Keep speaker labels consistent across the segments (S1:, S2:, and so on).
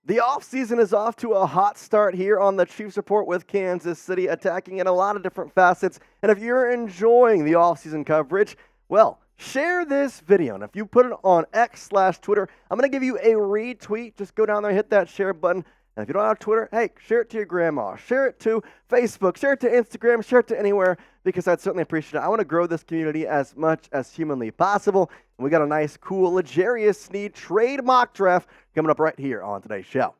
S1: The offseason is off to a hot start here on the Cheifs Report with Kansas City, attacking in a lot of different facets. And if you're enjoying the offseason coverage, well, share this video. And if you put it on X/Twitter, I'm going to give you a retweet. Just go down there, hit that share button. And if you don't have Twitter, hey, share it to your grandma. Share it to Facebook. Share it to Instagram. Share it to anywhere, because I'd certainly appreciate it. I want to grow this community as much as humanly possible. And we got a nice, cool L'Jarius Sneed trade mock draft coming up right here on today's show.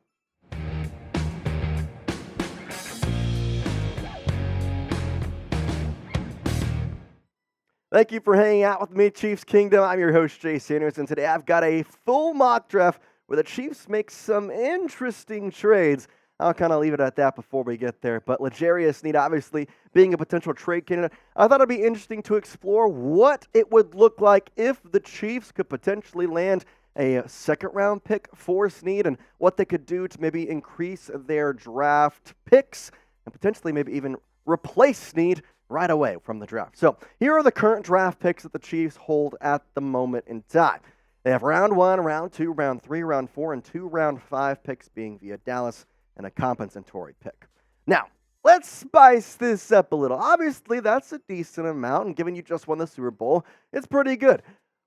S1: Thank you for hanging out with me, Chiefs Kingdom. I'm your host, Jace Andrews, and today I've got a full mock draft where the Chiefs make some interesting trades. I'll kind of leave it at that before we get there. But L'Jarius Sneed, obviously, being a potential trade candidate, I thought it'd be interesting to explore what it would look like if the Chiefs could potentially land a second-round pick for Sneed and what they could do to maybe increase their draft picks and potentially maybe even replace Sneed right away from the draft. So here are the current draft picks that the Chiefs hold at the moment in time. They have round 1, round 2, round 3, round 4, and 2 round 5 picks being via Dallas and a compensatory pick. Now, let's spice this up a little. Obviously, that's a decent amount, and given you just won the Super Bowl, it's pretty good.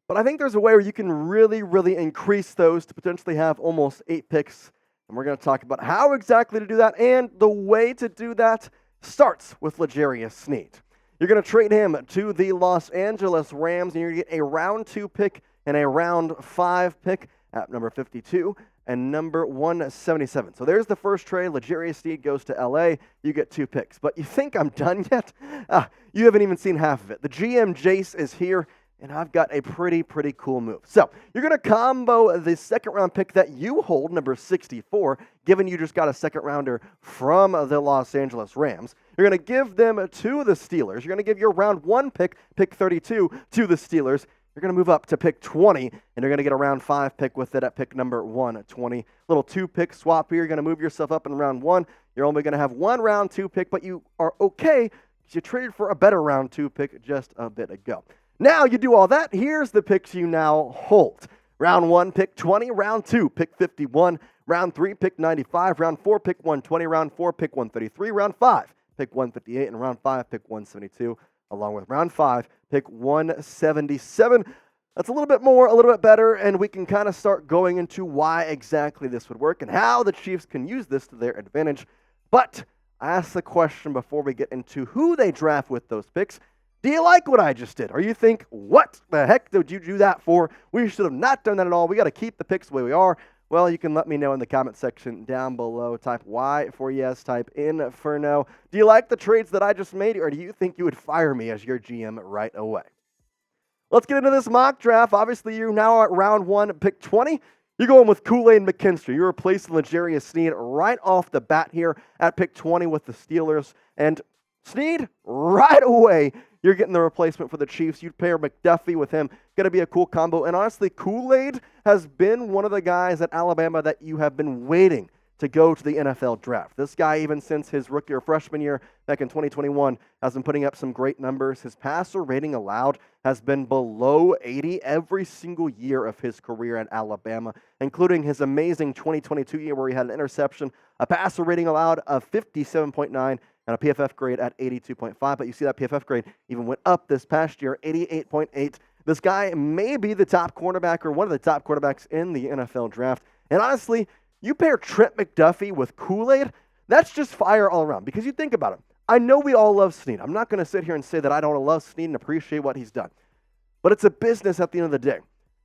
S1: But I think there's a way where you can really increase those to potentially have almost 8 picks. And we're going to talk about how exactly to do that, and the way to do that starts with L'Jarius Sneed. You're going to trade him to the Los Angeles Rams, and you're going to get a round 2 pick and a round 5 pick at number 52 and number 177. So there's the first trade. L'Jarius Sneed goes to LA. You get 2 picks. But you think I'm done yet? You haven't even seen half of it. The GM Jace is here, and I've got a pretty cool move. So you're going to combo the second round pick that you hold, number 64, given you just got a second rounder from the Los Angeles Rams. You're going to give them to the Steelers. You're going to give your round 1 pick 32, to the Steelers. You're going to move up to pick 20, and you're going to get a round 5 pick with it at pick number 120. Little 2-pick swap here. You're going to move yourself up in round 1. You're only going to have 1 round 2 pick, but you are okay because you traded for a better round 2 pick just a bit ago. Now you do all that. Here's the picks you now hold. Round 1, pick 20. Round 2, pick 51. Round 3, pick 95. Round 4, pick 120. Round 4, pick 133. Round 5, pick 158. And round 5, pick 172. Along with round 5, pick 177. That's a little bit more, a little bit better, and we can kind of start going into why exactly this would work and how the Chiefs can use this to their advantage. But I asked the question before we get into who they draft with those picks. Do you like what I just did? Or you think, what the heck did you do that for? We should have not done that at all. We got to keep the picks the way we are. Well, you can let me know in the comment section down below. Type Y for yes, type N for no. Do you like the trades that I just made, or do you think you would fire me as your GM right away? Let's get into this mock draft. Obviously, you're now at round 1, pick 20. You're going with Kool-Aid McKinstry. You're replacing L'Jarius Sneed right off the bat here at pick 20 with the Steelers. And Sneed, right away, you're getting the replacement for the Chiefs. You'd pair McDuffie with him. Going to be a cool combo. And honestly, Kool-Aid has been one of the guys at Alabama that you have been waiting to go to the NFL draft. This guy, even since his rookie or freshman year back in 2021, has been putting up some great numbers. His passer rating allowed has been below 80 every single year of his career at Alabama, including his amazing 2022 year where he had an interception, a passer rating allowed of 57.9, and a PFF grade at 82.5. But you see that PFF grade even went up this past year, 88.8. This guy may be the top cornerback or one of the top quarterbacks in the NFL draft. And honestly, you pair Trent McDuffie with Kool-Aid, that's just fire all around. Because you think about it. I know we all love Sneed. I'm not going to sit here and say that I don't love Sneed and appreciate what he's done. But it's a business at the end of the day.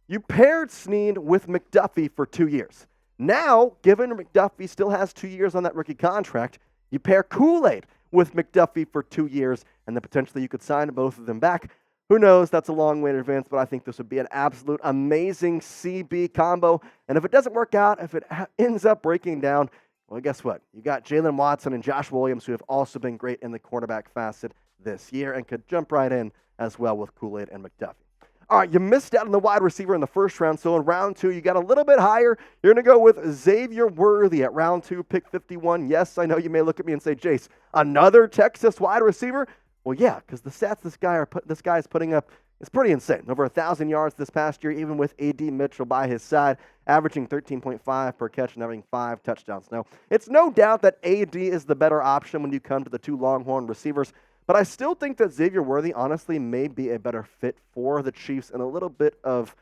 S1: You paired Sneed with McDuffie for 2 years. Now, given McDuffie still has 2 years on that rookie contract, you pair Kool-Aid with McDuffie for 2 years, and then potentially you could sign both of them back. Who knows? That's a long way in advance, but I think this would be an absolute amazing CB combo. And if it doesn't work out, if it ends up breaking down, well, guess what? You got Jalen Watson and Josh Williams, who have also been great in the quarterback facet this year and could jump right in as well with Kool-Aid and McDuffie. All right, you missed out on the wide receiver in the first round, so in round 2, you got a little bit higher. You're going to go with Xavier at round 2, pick 51. Yes, I know you may look at me and say, Jace, another Texas wide receiver? Well, yeah, because the stats this guy is putting up It's pretty insane. Over 1,000 yards this past year, even with A.D. Mitchell by his side, averaging 13.5 per catch and having 5 touchdowns. Now, it's no doubt that A.D. is the better option when you come to the 2 Longhorn receivers, but I still think that Xavier Worthy, honestly, may be a better fit for the Chiefs and a little bit of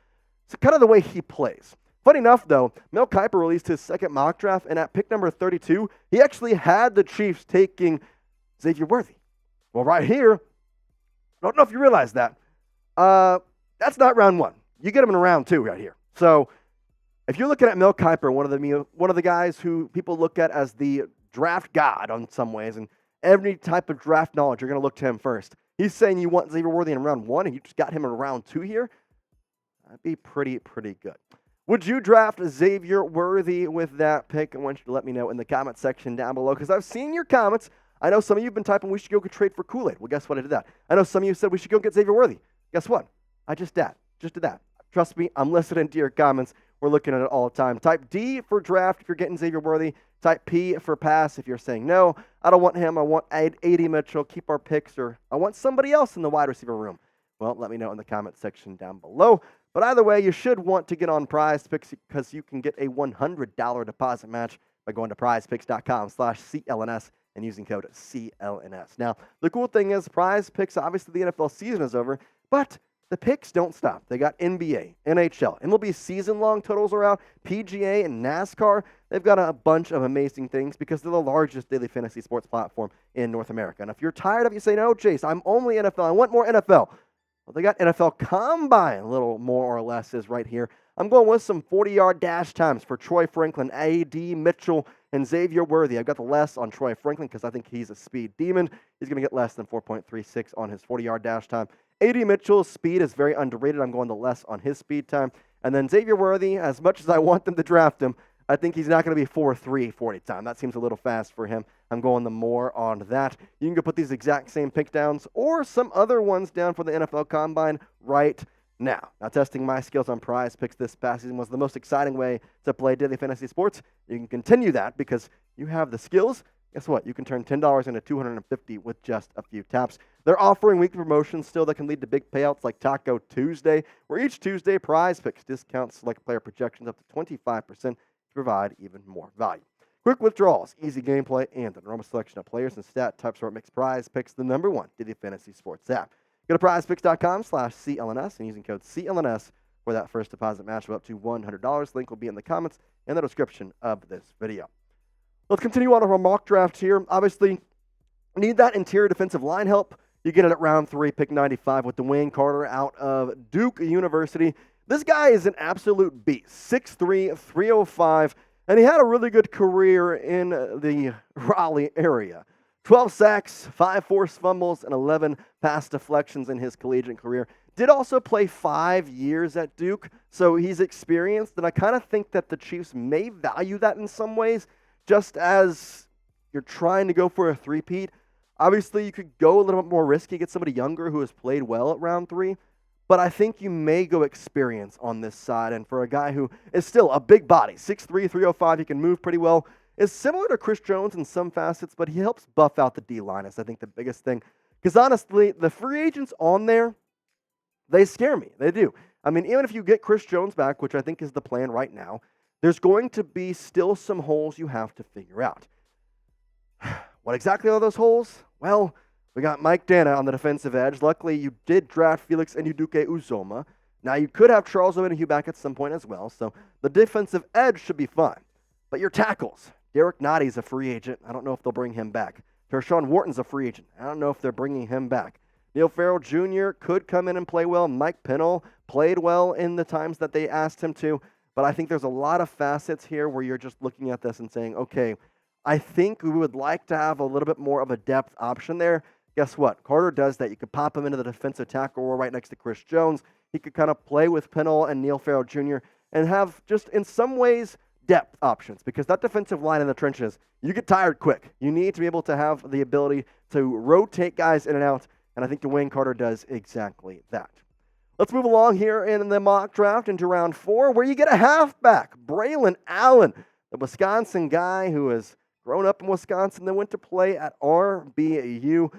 S1: kind of the way he plays. Funny enough, though, Mel Kiper released his second mock draft, and at pick number 32, he actually had the Chiefs taking Xavier Worthy. Well, right here, I don't know if you realize that. That's not round 1. You get him in round 2 right here. So if you're looking at Mel Kiper, one of the guys who people look at as the draft god on some ways, and every type of draft knowledge, you're going to look to him first. He's saying you want Xavier Worthy in round 1, and you just got him in round 2 here. That'd be pretty good. Would you draft Xavier Worthy with that pick? I want you to let me know in the comment section down below, because I've seen your comments. I know some of you have been typing, we should go get trade for Kool-Aid. Well, guess what? I did that. I know some of you said we should go get Xavier Worthy. Guess what? I just did that. Trust me, I'm listening to your comments. We're looking at it all the time. Type D for draft if you're getting Xavier Worthy. Type P for pass if you're saying no. I don't want him. I want A.D. Mitchell. Keep our picks, or I want somebody else in the wide receiver room. Well, let me know in the comment section down below. But either way, you should want to get on Prize Picks because you can get a $100 deposit match by going to prizepicks.com/CLNS and using code CLNS. Now, the cool thing is Prize Picks, obviously the NFL season is over, but the picks don't stop. They got NBA, NHL, MLB season-long totals are out, PGA and NASCAR. They've got a bunch of amazing things because they're the largest daily fantasy sports platform in North America. And if you're tired of it, you say, no, Jace, I'm only NFL. I want more NFL. Well, they got NFL Combine, a little more or less is right here. I'm going with some 40-yard dash times for Troy Franklin, A.D. Mitchell, and Xavier Worthy. I've got the less on Troy Franklin because I think he's a speed demon. He's going to get less than 4.36 on his 40-yard dash time. A.D. Mitchell's speed is very underrated. I'm going the less on his speed time. And then Xavier Worthy, as much as I want them to draft him, I think he's not going to be 4.3 40 time. That seems a little fast for him. I'm going the more on that. You can go put these exact same pick downs or some other ones down for the NFL Combine right now. Now, testing my skills on Prize Picks this past season was the most exciting way to play daily fantasy sports. You can continue that because you have the skills. Guess what? You can turn $10 into $250 with just a few taps. They're offering weekly promotions still that can lead to big payouts like Taco Tuesday, where each Tuesday Prize Picks discounts select player projections up to 25% to provide even more value. Quick withdrawals, easy gameplay, and an enormous selection of players and stat types where it makes Prize Picks the #1 daily fantasy sports app. Go to prizepicks.com/CLNS and using code CLNS for that first deposit match of up to $100. Link will be in the comments and the description of this video. Let's continue on with our mock draft here. Obviously, need that interior defensive line help. You get it at round 3, pick 95 with DeWayne Carter out of Duke University. This guy is an absolute beast, 6'3", 305, and he had a really good career in the Raleigh area. 12 sacks, 5 forced fumbles, and 11 pass deflections in his collegiate career. Did also play 5 years at Duke, so he's experienced, and I kind of think that the Chiefs may value that in some ways, just as you're trying to go for a three-peat. Obviously, you could go a little bit more risky, get somebody younger who has played well at round 3, but I think you may go experience on this side, and for a guy who is still a big body, 6'3", 305, he can move pretty well, is similar to Chris Jones in some facets, but he helps buff out the D-line is, I think, the biggest thing. Because honestly, the free agents on there, they scare me. They do. I mean, even if you get Chris Jones back, which I think is the plan right now, there's going to be still some holes you have to figure out. What exactly are those holes? Well, we got Mike Dana on the defensive edge. Luckily, you did draft Felix Enuduke Uzoma. Now, you could have Charles Omenihu back at some point as well, so the defensive edge should be fine. But your tackles, Derek Notty's a free agent. I don't know if they'll bring him back. Tershawn Wharton's a free agent. I don't know if they're bringing him back. Neil Farrell Jr. could come in and play well. Mike Pennell played well in the times that they asked him to. But I think there's a lot of facets here where you're just looking at this and saying, okay, I think we would like to have a little bit more of a depth option there. Guess what? Carter does that. You could pop him into the defensive tackle role right next to Chris Jones. He could kind of play with Pennell and Neil Farrell Jr. and have just in some ways depth options, because that defensive line in the trenches, you get tired quick. You need to be able to have the ability to rotate guys in and out, and I think DeWayne Carter does exactly that. Let's move along here in the mock draft into round 4, where you get a halfback, Braelon Allen, the Wisconsin guy who has grown up in Wisconsin, then went to play at RBU.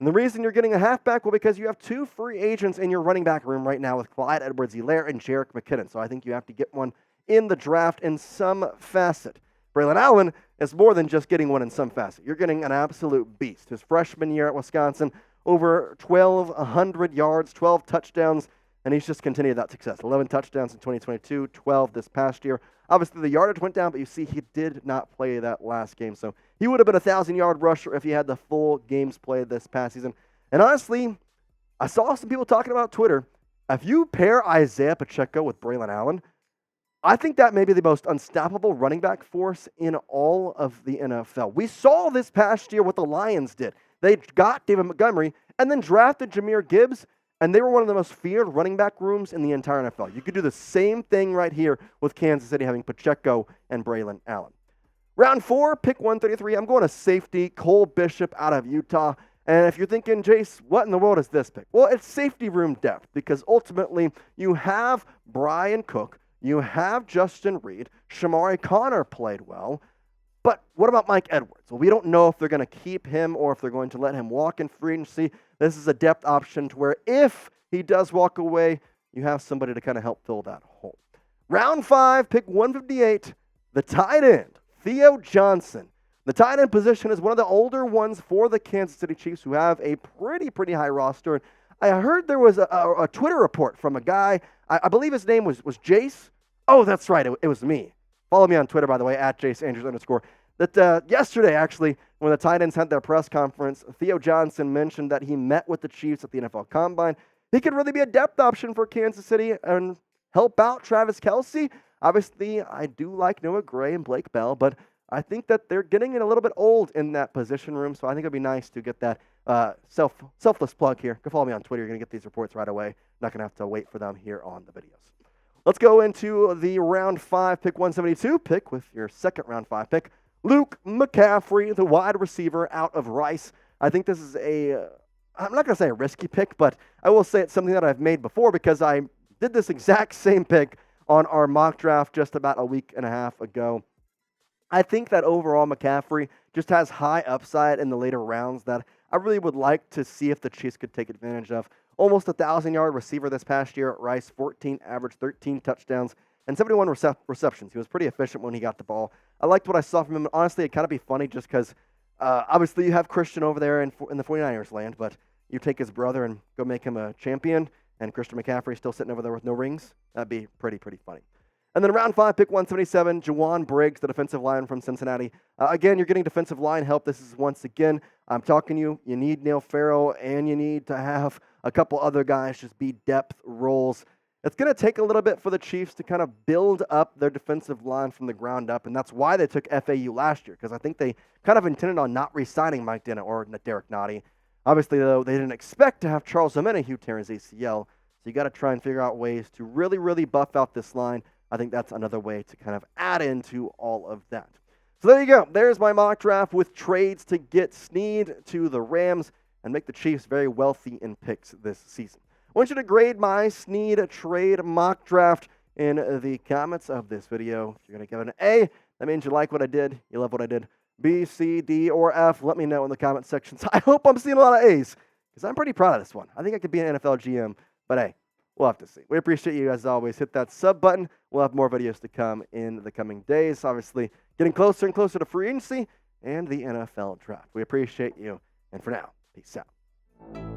S1: And the reason you're getting a halfback, well, because you have 2 free agents in your running back room right now with Clyde Edwards-Helaire and Jerick McKinnon. So I think you have to get one in the draft in some facet. Braelon Allen is more than just getting one in some facet. You're getting an absolute beast. His freshman year at Wisconsin, over 1,200 yards, 12 touchdowns, and he's just continued that success. 11 touchdowns in 2022, 12 this past year. Obviously, the yardage went down, but you see he did not play that last game. So he would have been a 1,000-yard rusher if he had the full games played this past season. And honestly, I saw some people talking about Twitter. If you pair Isaiah Pacheco with Braelon Allen, I think that may be the most unstoppable running back force in all of the NFL. We saw this past year what the Lions did. They got David Montgomery and then drafted Jahmyr Gibbs, and they were one of the most feared running back rooms in the entire NFL. You could do the same thing right here with Kansas City having Pacheco and Braelon Allen. Round 4, pick 133. I'm going to safety, Cole Bishop out of Utah. And if you're thinking, Jace, what in the world is this pick? Well, it's safety room depth because ultimately you have Brian Cook, you have Justin Reed, Shamari Connor played well. But what about Mike Edwards? Well, we don't know if they're going to keep him or if they're going to let him walk in free agency. This is a depth option to where if he does walk away, you have somebody to kind of help fill that hole. Round 5, pick 158, the tight end, Theo Johnson. The tight end position is one of the older ones for the Kansas City Chiefs who have a pretty high roster. I heard there was a Twitter report from a guy, I believe his name was Jace. Oh, that's right, it was me. Follow me on Twitter, by the way, at Jace Andrews _. That yesterday, actually, when the tight ends had their press conference, Theo Johnson mentioned that he met with the Chiefs at the NFL Combine. He could really be a depth option for Kansas City and help out Travis Kelce. Obviously, I do like Noah Gray and Blake Bell, but I think that they're getting it a little bit old in that position room, so I think it'd be nice to get that selfless plug here. Go follow me on Twitter. You're going to get these reports right away. Not going to have to wait for them here on the videos. Let's go into the round 5, pick 172 pick with your second round 5 pick. Luke McCaffrey, the wide receiver out of Rice. I think this is I'm not going to say a risky pick, but I will say it's something that I've made before because I did this exact same pick on our mock draft just about a week and a half ago. I think that overall McCaffrey just has high upside in the later rounds that I really would like to see if the Chiefs could take advantage of. Almost a 1,000-yard receiver this past year at Rice, 14 average, 13 touchdowns, and 71 receptions. He was pretty efficient when he got the ball. I liked what I saw from him. Honestly, it'd kind of be funny just because obviously you have Christian over there in the 49ers land, but you take his brother and go make him a champion, and Christian McCaffrey still sitting over there with no rings. That'd be pretty funny. And then round 5, pick 177, Jawan Briggs, the defensive lineman from Cincinnati. Again, you're getting defensive line help. This is once again, I'm talking to you need Neil Farrell, and you need to have a couple other guys just be depth roles. It's going to take a little bit for the Chiefs to kind of build up their defensive line from the ground up, and that's why they took FAU last year, because I think they kind of intended on not re-signing Mike Dennett or Derek Nottie. Obviously, though, they didn't expect to have Charles Omenihu tear his ACL, so you got to try and figure out ways to really buff out this line. I think that's another way to kind of add into all of that. So there you go. There's my mock draft with trades to get Sneed to the Rams and make the Chiefs very wealthy in picks this season. I want you to grade my Sneed trade mock draft in the comments of this video. If you're going to give it an A, that means you like what I did, you love what I did. B, C, D, or F, let me know in the comment sections. I hope I'm seeing a lot of A's because I'm pretty proud of this one. I think I could be an NFL GM, but hey, we'll have to see. We appreciate you as always. Hit that sub button. We'll have more videos to come in the coming days. Obviously, getting closer and closer to free agency and the NFL draft. We appreciate you. And for now, peace out.